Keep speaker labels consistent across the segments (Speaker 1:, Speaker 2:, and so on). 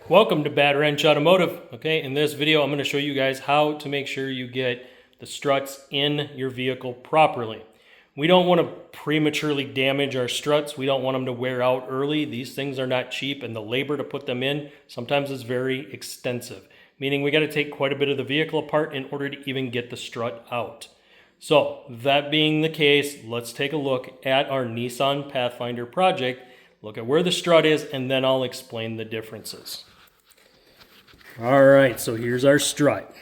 Speaker 1: Welcome to Bad Wrench Automotive. Okay, in this video I'm going to show you guys how to make sure you get the struts in your vehicle properly. We don't want to prematurely damage our struts. We don't want them to wear out early. These things are not cheap, and the labor to put them in sometimes is very extensive, meaning we got to take quite a bit of the vehicle apart in order to even get the strut out. So that being the case, let's take a look at our Nissan Pathfinder project, look at where the strut is, and then I'll explain the differences. All right, so here's our strut.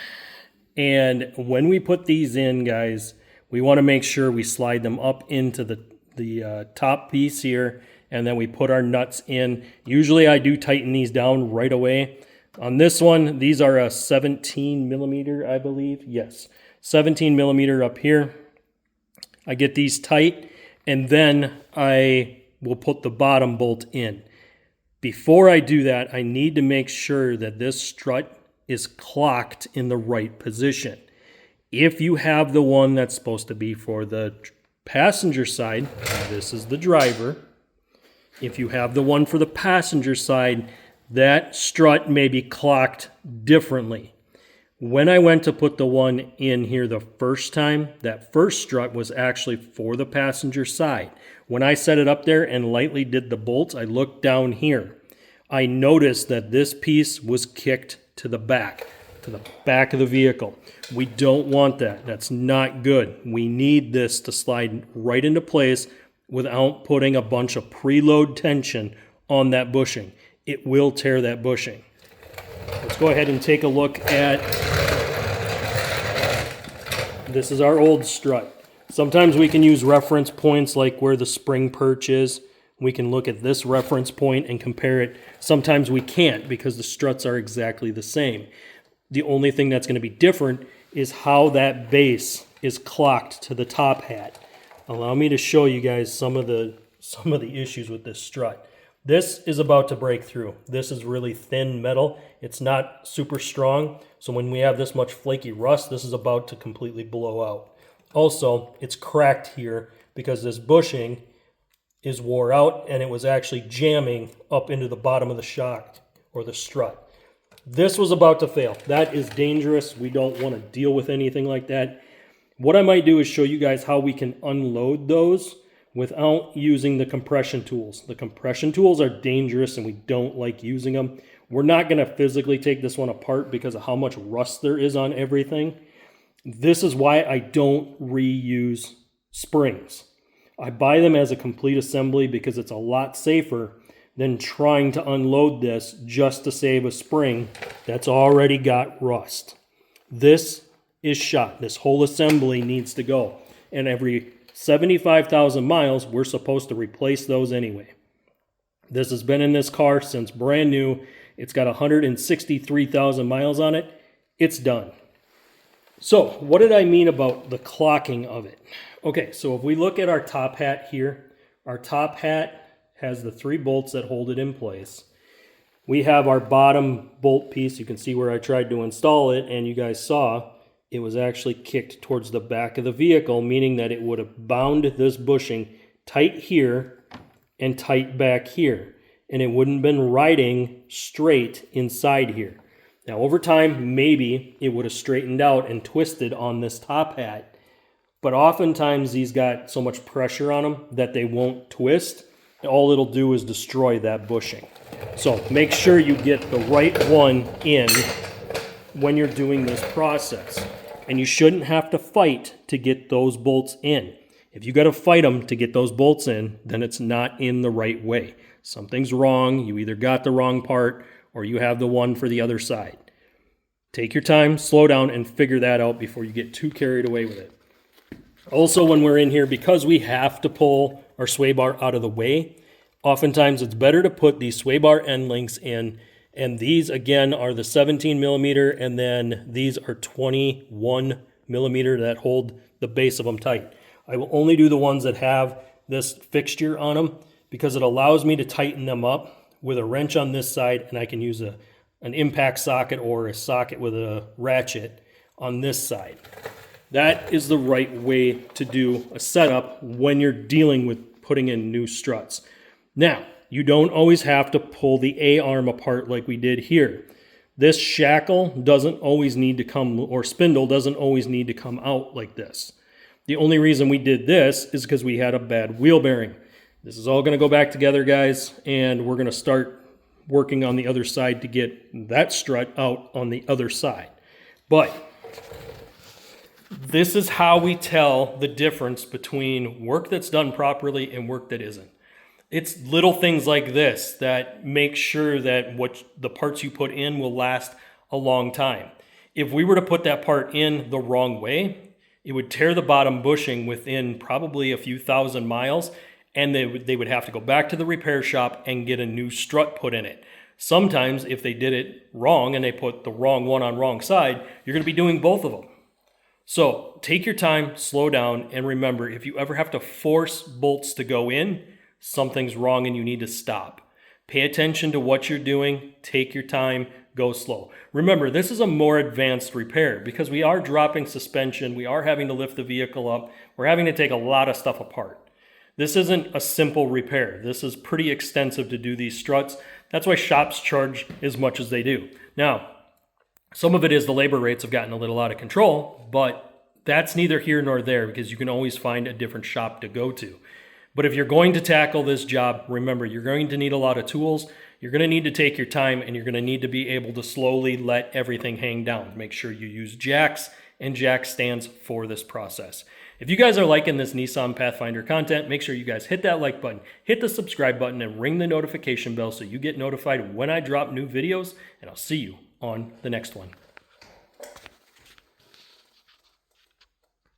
Speaker 1: And when we put these in, guys, we want to make sure we slide them up into the top piece here, and then we put our nuts in. Usually I do tighten these down right away. On this one, these are a 17 millimeter, I believe. Yes, 17 millimeter up here. I get these tight, and then I will put the bottom bolt in. Before I do that, I need to make sure that this strut is clocked in the right position. If you have the one that's supposed to be for the passenger side, this is the driver. If you have the one for the passenger side, that strut may be clocked differently. When I went to put the one in here the first time, that first strut was actually for the passenger side. When I set it up there and lightly did the bolts, I looked down here. I noticed that this piece was kicked to the back of the vehicle. We don't want that. That's not good. We need this to slide right into place without putting a bunch of preload tension on that bushing. It will tear that bushing. Let's go ahead and take a look at, this is our old strut. Sometimes we can use reference points like where the spring perch is. We can look at this reference point and compare it. Sometimes we can't because the struts are exactly the same. The only thing that's going to be different is how that base is clocked to the top hat. Allow me to show you guys some of the issues with this strut. This is about to break through. This is really thin metal. It's not super strong. So when we have this much flaky rust, this is about to completely blow out. Also, it's cracked here because this bushing is wore out and it was actually jamming up into the bottom of the shock or the strut. This was about to fail. That is dangerous. We don't want to deal with anything like that. What I might do is show you guys how we can unload those without using the compression tools. The compression tools are dangerous and we don't like using them. We're not going to physically take this one apart because of how much rust there is on everything. This is why I don't reuse springs. I buy them as a complete assembly because it's a lot safer than trying to unload this just to save a spring that's already got rust. This is shot. This whole assembly needs to go. And every 75,000 miles, we're supposed to replace those anyway. This has been in this car since brand new. It's got 163,000 miles on it. It's done. So what did I mean about the clocking of it? Okay, so if we look at our top hat here, our top hat has the 3 bolts that hold it in place. We have our bottom bolt piece. You can see where I tried to install it, and you guys saw it was actually kicked towards the back of the vehicle, meaning that it would have bound this bushing tight here and tight back here, and it wouldn't have been riding straight inside here. Now, over time, maybe it would have straightened out and twisted on this top hat, but oftentimes these got so much pressure on them that they won't twist. All it'll do is destroy that bushing. So make sure you get the right one in when you're doing this process. And you shouldn't have to fight to get those bolts in. If you got to fight them to get those bolts in, then it's not in the right way. Something's wrong. You either got the wrong part or you have the one for the other side. Take your time, slow down, and figure that out before you get too carried away with it. Also, when we're in here, because we have to pull our sway bar out of the way, oftentimes it's better to put these sway bar end links in. And these, again, are the 17 millimeter, and then these are 21 millimeter that hold the base of them tight. I will only do the ones that have this fixture on them because it allows me to tighten them up with a wrench on this side, and I can use an impact socket or a socket with a ratchet on this side. That is the right way to do a setup when you're dealing with putting in new struts. Now, you don't always have to pull the A-arm apart like we did here. This shackle doesn't always need to come, or spindle doesn't always need to come out like this. The only reason we did this is because we had a bad wheel bearing. This is all going to go back together, guys, and we're going to start working on the other side to get that strut out on the other side. But this is how we tell the difference between work that's done properly and work that isn't. It's little things like this that make sure that what the parts you put in will last a long time. If we were to put that part in the wrong way, it would tear the bottom bushing within probably a few thousand miles, and they would have to go back to the repair shop and get a new strut put in it. Sometimes if they did it wrong and they put the wrong one on wrong side, you're going to be doing both of them. So take your time, slow down, and remember, if you ever have to force bolts to go in, something's wrong and you need to stop. Pay attention to what you're doing, take your time, go slow. Remember, this is a more advanced repair because we are dropping suspension, we are having to lift the vehicle up, we're having to take a lot of stuff apart. This isn't a simple repair. This is pretty extensive to do these struts. That's why shops charge as much as they do. Now, some of it is the labor rates have gotten a little out of control, but that's neither here nor there because you can always find a different shop to go to. But if you're going to tackle this job, remember, you're going to need a lot of tools. You're going to need to take your time, and you're going to need to be able to slowly let everything hang down. Make sure you use jacks and jack stands for this process. If you guys are liking this Nissan Pathfinder content, make sure you guys hit that like button, hit the subscribe button, and ring the notification bell so you get notified when I drop new videos, and I'll see you on the next one.